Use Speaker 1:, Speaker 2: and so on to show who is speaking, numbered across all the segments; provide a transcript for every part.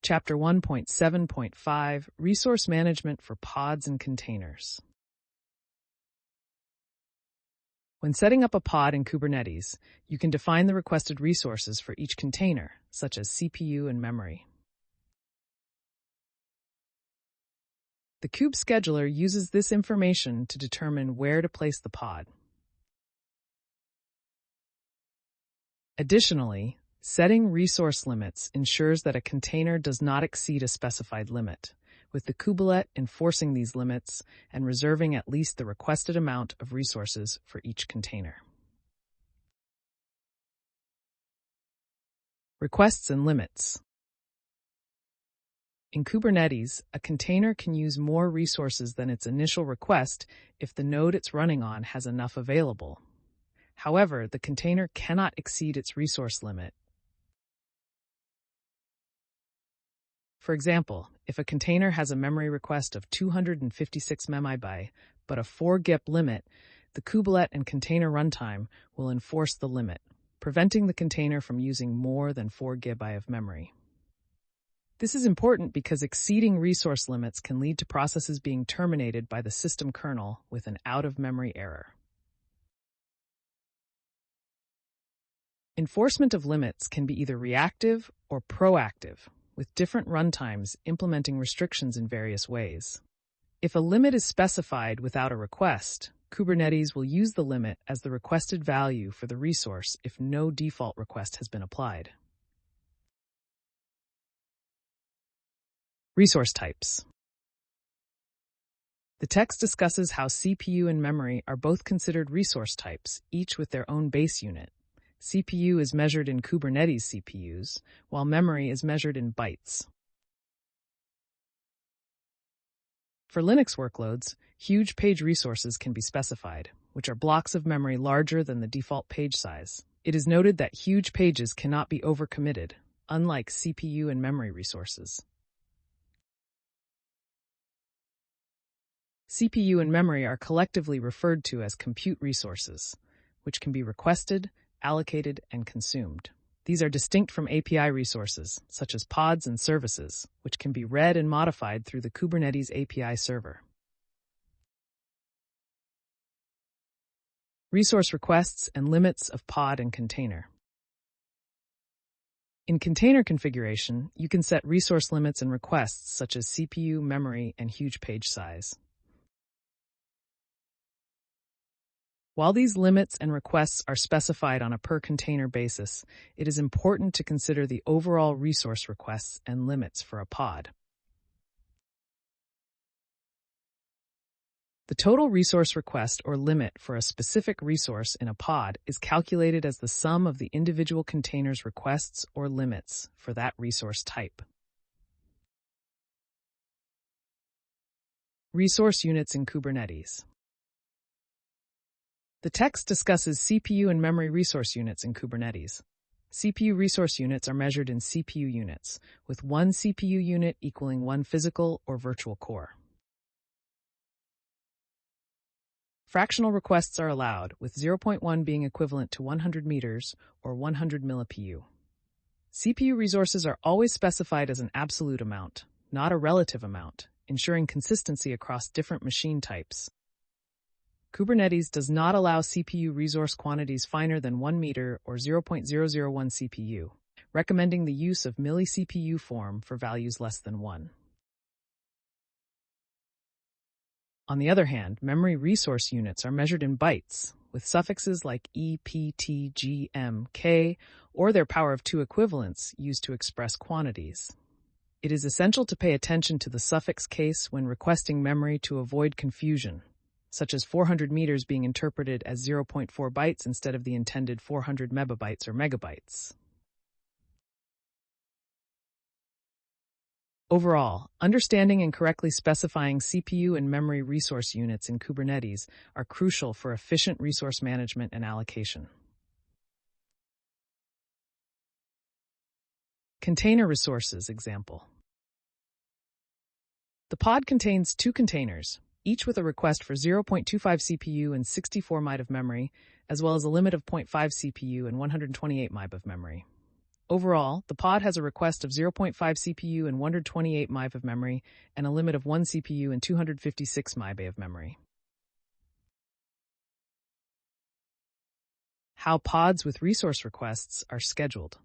Speaker 1: Chapter 1.7.5 Resource Management for Pods and Containers. When setting up a pod in Kubernetes, you can define the requested resources for each container, such as CPU and memory. The kube scheduler uses this information to determine where to place the pod. Additionally, setting resource limits ensures that a container does not exceed a specified limit, with the kubelet enforcing these limits and reserving at least the requested amount of resources for each container. Requests and limits. In Kubernetes, a container can use more resources than its initial request if the node it's running on has enough available. However, the container cannot exceed its resource limit. For example, if a container has a memory request of 256 MB but a 4 GIP limit, the kubelet and container runtime will enforce the limit, preventing the container from using more than 4 GB of memory. This is important because exceeding resource limits can lead to processes being terminated by the system kernel with an out-of-memory error. Enforcement of limits can be either reactive or proactive, with different runtimes implementing restrictions in various ways. If a limit is specified without a request, Kubernetes will use the limit as the requested value for the resource if no default request has been applied. Resource types. The text discusses how CPU and memory are both considered resource types, each with their own base unit. CPU is measured in Kubernetes CPUs, while memory is measured in bytes. For Linux workloads, huge page resources can be specified, which are blocks of memory larger than the default page size. It is noted that huge pages cannot be overcommitted, unlike CPU and memory resources. CPU and memory are collectively referred to as compute resources, which can be requested, allocated, and consumed. These are distinct from API resources, such as pods and services, which can be read and modified through the Kubernetes API server. Resource requests and limits of pod and container. In container configuration, you can set resource limits and requests such as CPU, memory, and huge page size. While these limits and requests are specified on a per-container basis, it is important to consider the overall resource requests and limits for a pod. The total resource request or limit for a specific resource in a pod is calculated as the sum of the individual container's requests or limits for that resource type. Resource units in Kubernetes. The text discusses CPU and memory resource units in Kubernetes. CPU resource units are measured in CPU units, with one CPU unit equaling one physical or virtual core. Fractional requests are allowed, with 0.1 being equivalent to 100 meters or 100 milliPU. CPU resources are always specified as an absolute amount, not a relative amount, ensuring consistency across different machine types. Kubernetes does not allow CPU resource quantities finer than 1 meter or 0.001 CPU, recommending the use of milli-CPU form for values less than 1. On the other hand, memory resource units are measured in bytes, with suffixes like E, P, T, G, M, K, or their power of 2 equivalents used to express quantities. It is essential to pay attention to the suffix case when requesting memory to avoid confusion, such as 400 meters being interpreted as 0.4 bytes instead of the intended 400 megabytes or megabytes. Overall, understanding and correctly specifying CPU and memory resource units in Kubernetes are crucial for efficient resource management and allocation. Container resources example. The pod contains 2 containers, each with a request for 0.25 CPU and 64 MB of memory, as well as a limit of 0.5 CPU and 128 MB of memory. Overall, the pod has a request of 0.5 CPU and 128 MB of memory, and a limit of 1 CPU and 256 MB of memory. How pods with resource requests are scheduled.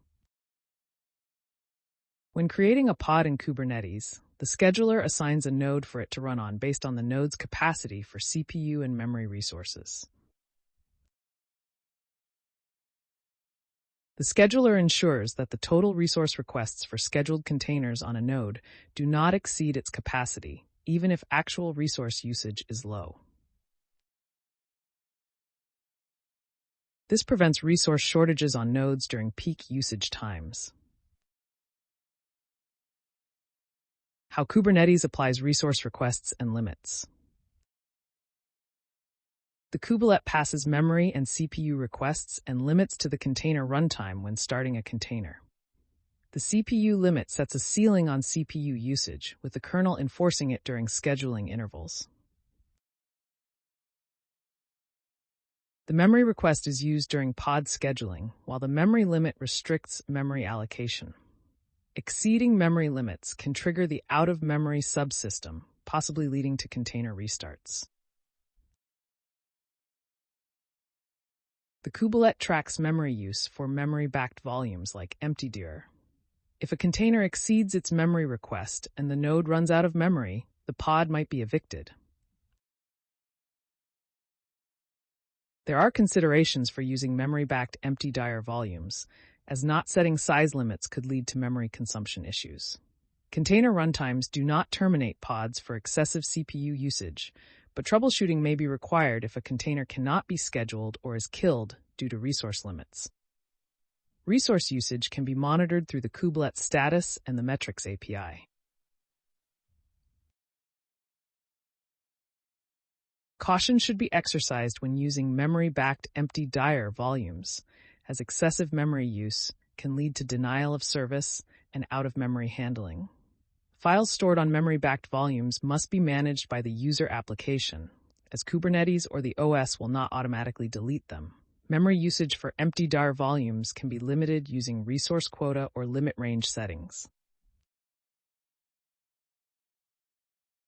Speaker 1: When creating a pod in Kubernetes, the scheduler assigns a node for it to run on based on the node's capacity for CPU and memory resources. The scheduler ensures that the total resource requests for scheduled containers on a node do not exceed its capacity, even if actual resource usage is low. This prevents resource shortages on nodes during peak usage times. How Kubernetes applies resource requests and limits. The kubelet passes memory and CPU requests and limits to the container runtime when starting a container. The CPU limit sets a ceiling on CPU usage, with the kernel enforcing it during scheduling intervals. The memory request is used during pod scheduling, while the memory limit restricts memory allocation. Exceeding memory limits can trigger the out-of-memory subsystem, possibly leading to container restarts. The kubelet tracks memory use for memory-backed volumes like empty-dir. If a container exceeds its memory request and the node runs out of memory, the pod might be evicted. There are considerations for using memory-backed empty-dir volumes, as not setting size limits could lead to memory consumption issues. Container runtimes do not terminate pods for excessive CPU usage, but troubleshooting may be required if a container cannot be scheduled or is killed due to resource limits. Resource usage can be monitored through the kubelet status and the metrics API. Caution should be exercised when using memory-backed empty-dir volumes, as excessive memory use can lead to denial of service and out-of-memory handling. Files stored on memory-backed volumes must be managed by the user application, as Kubernetes or the OS will not automatically delete them. Memory usage for empty-dir volumes can be limited using resource quota or limit range settings.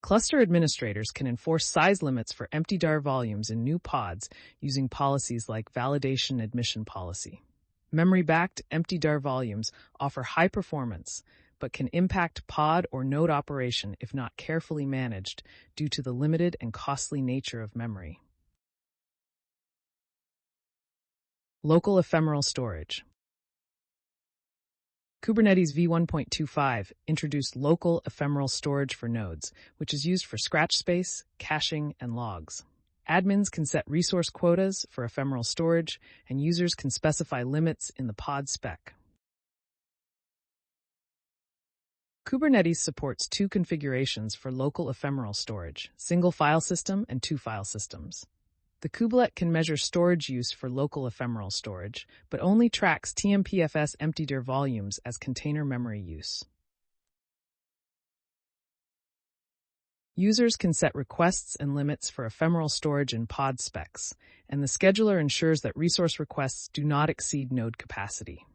Speaker 1: Cluster administrators can enforce size limits for empty-dir volumes in new pods using policies like validation admission policy. Memory-backed empty-dir volumes offer high performance, but can impact pod or node operation if not carefully managed due to the limited and costly nature of memory. Local ephemeral storage. Kubernetes v1.25 introduced local ephemeral storage for nodes, which is used for scratch space, caching, and logs. Admins can set resource quotas for ephemeral storage, and users can specify limits in the pod spec. Kubernetes supports two configurations for local ephemeral storage, single file system and two file systems. The kubelet can measure storage use for local ephemeral storage, but only tracks TMPFS empty-dir volumes as container memory use. Users can set requests and limits for ephemeral storage in pod specs, and the scheduler ensures that resource requests do not exceed node capacity.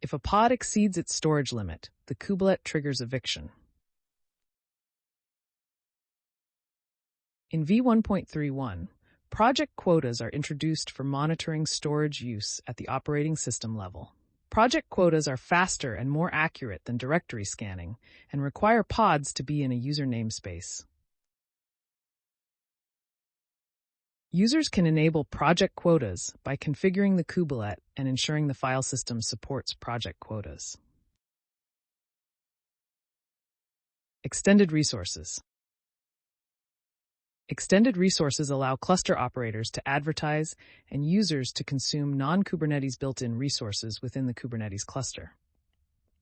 Speaker 1: If a pod exceeds its storage limit, the kubelet triggers eviction. In v1.31, project quotas are introduced for monitoring storage use at the operating system level. Project quotas are faster and more accurate than directory scanning and require pods to be in a user namespace. Users can enable project quotas by configuring the kubelet and ensuring the file system supports project quotas. Extended resources. Extended resources allow cluster operators to advertise and users to consume non-Kubernetes built-in resources within the Kubernetes cluster.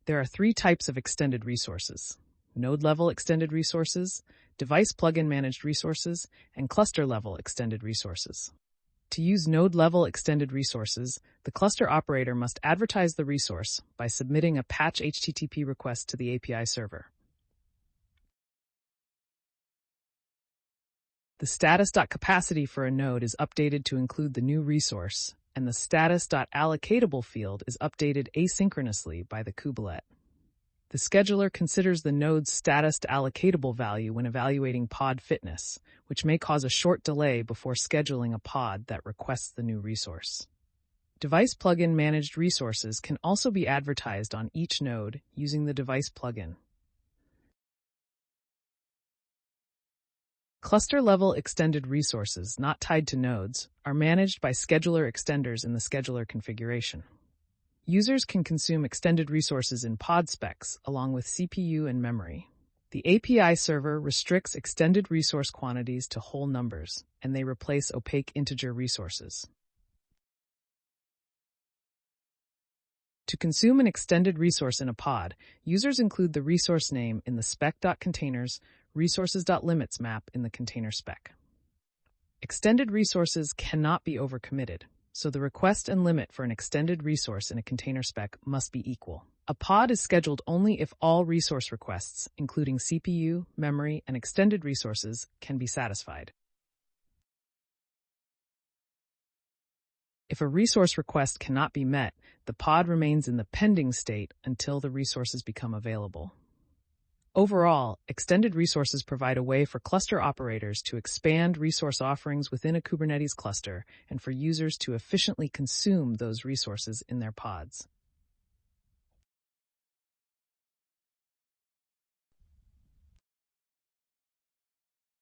Speaker 1: There are three types of extended resources: node-level extended resources, device plugin managed resources, and cluster-level extended resources. To use node-level extended resources, the cluster operator must advertise the resource by submitting a patch HTTP request to the API server. The status.capacity for a node is updated to include the new resource, and the status.allocatable field is updated asynchronously by the kubelet. The scheduler considers the node's status-to-allocatable value when evaluating pod fitness, which may cause a short delay before scheduling a pod that requests the new resource. Device plugin managed resources can also be advertised on each node using the device plugin. Cluster-level extended resources not tied to nodes are managed by scheduler extenders in the scheduler configuration. Users can consume extended resources in pod specs along with CPU and memory. The API server restricts extended resource quantities to whole numbers, and they replace opaque integer resources. To consume an extended resource in a pod, users include the resource name in the spec.containers resources.limits map in the container spec. Extended resources cannot be overcommitted, so the request and limit for an extended resource in a container spec must be equal. A pod is scheduled only if all resource requests, including CPU, memory, and extended resources, can be satisfied. If a resource request cannot be met, the pod remains in the pending state until the resources become available. Overall, extended resources provide a way for cluster operators to expand resource offerings within a Kubernetes cluster and for users to efficiently consume those resources in their pods.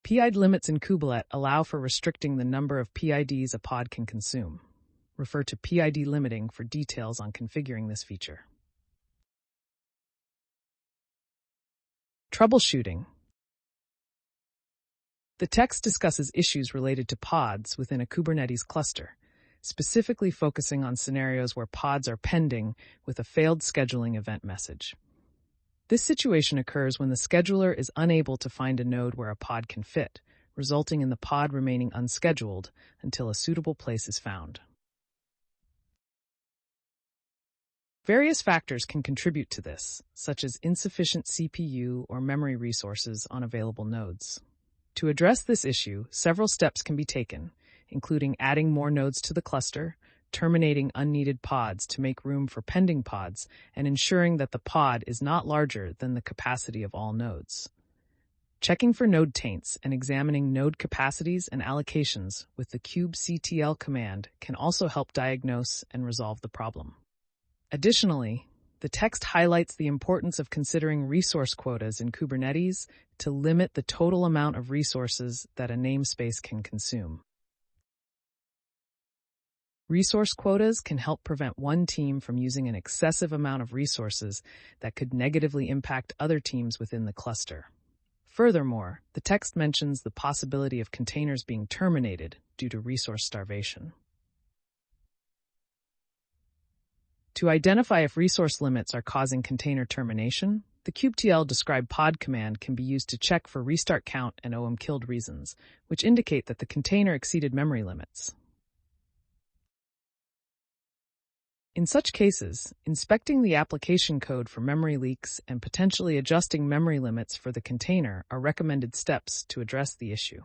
Speaker 1: PID limits in Kubelet allow for restricting the number of PIDs a pod can consume. Refer to PID limiting for details on configuring this feature. Troubleshooting. The text discusses issues related to pods within a Kubernetes cluster, specifically focusing on scenarios where pods are pending with a failed scheduling event message. This situation occurs when the scheduler is unable to find a node where a pod can fit, resulting in the pod remaining unscheduled until a suitable place is found. Various factors can contribute to this, such as insufficient CPU or memory resources on available nodes. To address this issue, several steps can be taken, including adding more nodes to the cluster, terminating unneeded pods to make room for pending pods, and ensuring that the pod is not larger than the capacity of all nodes. Checking for node taints and examining node capacities and allocations with the kubectl command can also help diagnose and resolve the problem. Additionally, the text highlights the importance of considering resource quotas in Kubernetes to limit the total amount of resources that a namespace can consume. Resource quotas can help prevent one team from using an excessive amount of resources that could negatively impact other teams within the cluster. Furthermore, the text mentions the possibility of containers being terminated due to resource starvation. To identify if resource limits are causing container termination, the kubectl describe pod command can be used to check for restart count and omkilled reasons, which indicate that the container exceeded memory limits. In such cases, inspecting the application code for memory leaks and potentially adjusting memory limits for the container are recommended steps to address the issue.